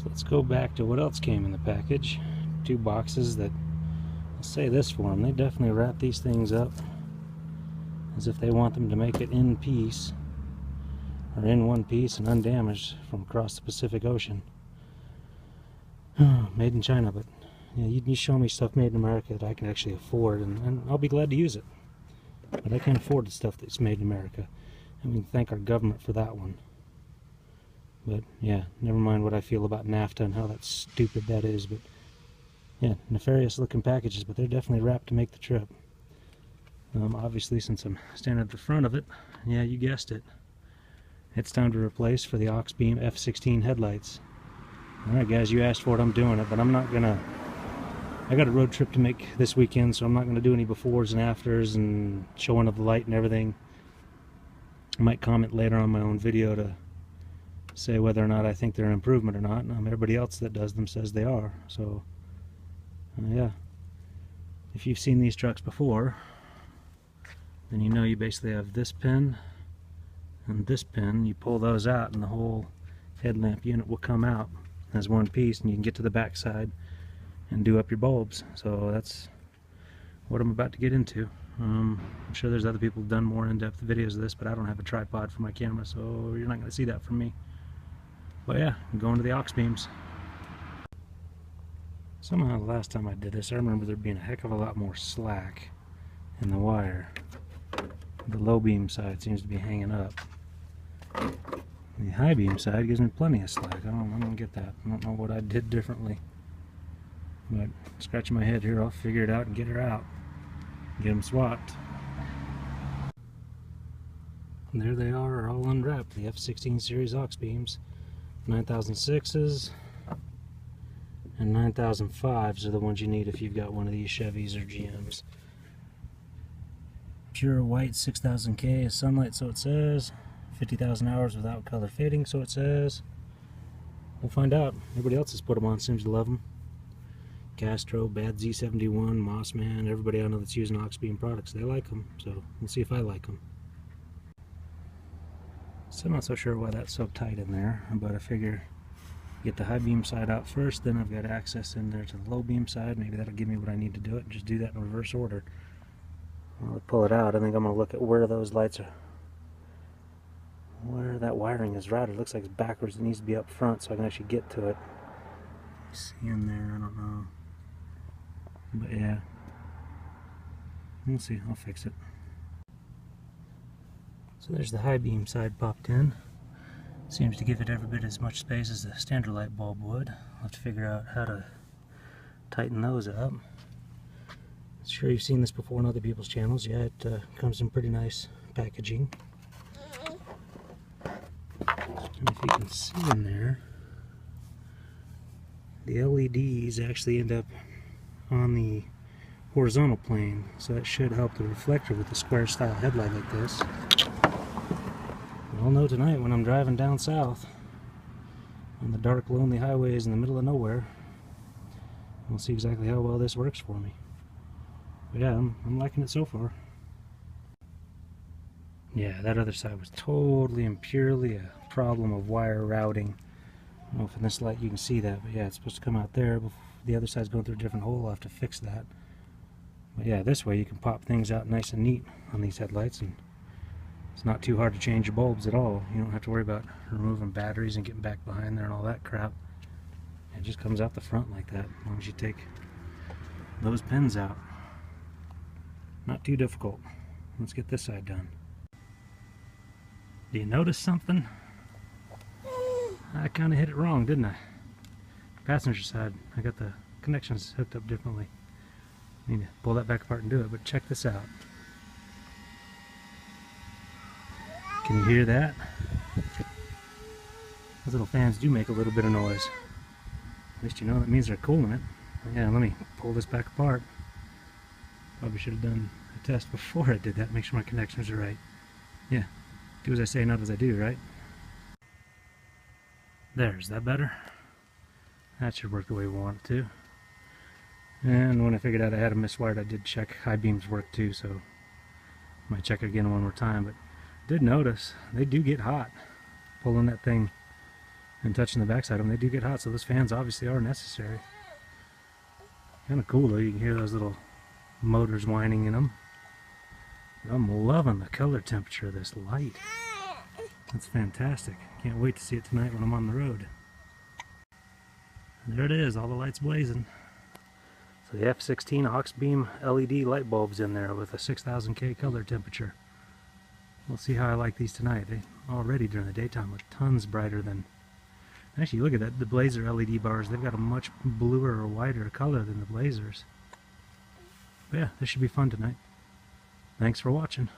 So let's go back to what else came in the package. Two boxes that, I'll say this for them, they definitely wrap these things up as if they want them to make it in piece, or in one piece and undamaged from across the Pacific Ocean. Made in China, but yeah, you show me stuff made in America that I can actually afford, and I'll be glad to use it. But I can't afford the stuff that's made in America, and we can thank our government for that one. But yeah, never mind what I feel about NAFTA and how that's stupid that is, but yeah, nefarious looking packages, but they're definitely wrapped to make the trip. Obviously, since I'm standing at the front of it, yeah, you guessed it, it's time to replace for the Auxbeam F16 headlights. Alright guys, you asked for it, I'm doing it, but I'm not gonna, I got a road trip to make this weekend, so I'm not gonna do any befores and afters and showing of the light and everything. I might comment later on my own video to say whether or not I think they're an improvement or not. Everybody else that does them says they are, so yeah. If you've seen these trucks before, then you know you basically have this pin and this pin. You pull those out and the whole headlamp unit will come out as one piece, and you can get to the back side and do up your bulbs. So that's what I'm about to get into. I'm sure there's other people who've done more in-depth videos of this, but I don't have a tripod for my camera, so you're not going to see that from me. But yeah, I'm going to the Auxbeams. Somehow the last time I did this, I remember there being a heck of a lot more slack in the wire. The low beam side seems to be hanging up. The high beam side gives me plenty of slack. I don't get that. I don't know what I did differently. But scratching my head here, I'll figure it out and get her out. Get them swapped. And there they are all unwrapped. The F16 series Auxbeams. 9006s and 9005s are the ones you need if you've got one of these Chevys or GMs. Pure white 6000K is sunlight, so it says. 50,000 hours without color fading, so it says. We'll find out. Everybody else has put them on, seems to love them. Castro, Bad Z71, Mossman, everybody I know that's using Auxbeam products, they like them, so we'll see if I like them. So I'm not so sure why that's so tight in there, but I figure get the high beam side out first, then I've got access in there to the low beam side. Maybe that'll give me what I need to do it, and just do that in reverse order. I'll pull it out. I think I'm going to look at where those lights are, where that wiring is routed. It looks like it's backwards. It needs to be up front so I can actually get to it. See in there, I don't know. But yeah, we'll see. I'll fix it. So there's the high beam side popped in. Seems to give it every bit as much space as a standard light bulb would. I'll have to figure out how to tighten those up. I'm sure you've seen this before on other people's channels. Yeah, it comes in pretty nice packaging. And if you can see in there, the LEDs actually end up on the horizontal plane, so that should help the reflector with the square style headlight like this. I'll know tonight when I'm driving down south on the dark, lonely highways in the middle of nowhere. We'll see exactly how well this works for me. But yeah, I'm liking it so far. Yeah, that other side was totally and purely a problem of wire routing. I don't know if in this light you can see that, but yeah, it's supposed to come out there. The other side's going through a different hole. I'll have to fix that. But yeah, this way you can pop things out nice and neat on these headlights, and it's not too hard to change your bulbs at all. You don't have to worry about removing batteries and getting back behind there and all that crap. It just comes out the front like that, as long as you take those pins out. Not too difficult. Let's get this side done. Do you notice something? I kind of hit it wrong, didn't I? Passenger side, I got the connections hooked up differently. Need to pull that back apart and do it, but check this out. Can you hear that? Those little fans do make a little bit of noise. At least you know that means they're cooling it. Yeah, let me pull this back apart. Probably should have done a test before I did that, make sure my connections are right. Yeah, do as I say, not as I do, right? There, is that better? That should work the way we want it to. And when I figured out I had them miswired, I did check high beams work too, so I might check again one more time. But I did notice they do get hot pulling that thing and touching the backside of them, they do get hot, so those fans obviously are necessary. Kind of cool though, you can hear those little motors whining in them. I'm loving the color temperature of this light. That's fantastic. Can't wait to see it tonight when I'm on the road. And there it is, all the lights blazing. So the F16 Auxbeam LED light bulbs in there with a 6000K color temperature. We'll see how I like these tonight. They already during the daytime look tons brighter than... Actually, look at that, the Blazer LED bars, they've got a much bluer or whiter color than the Blazers. But yeah, this should be fun tonight. Thanks for watching.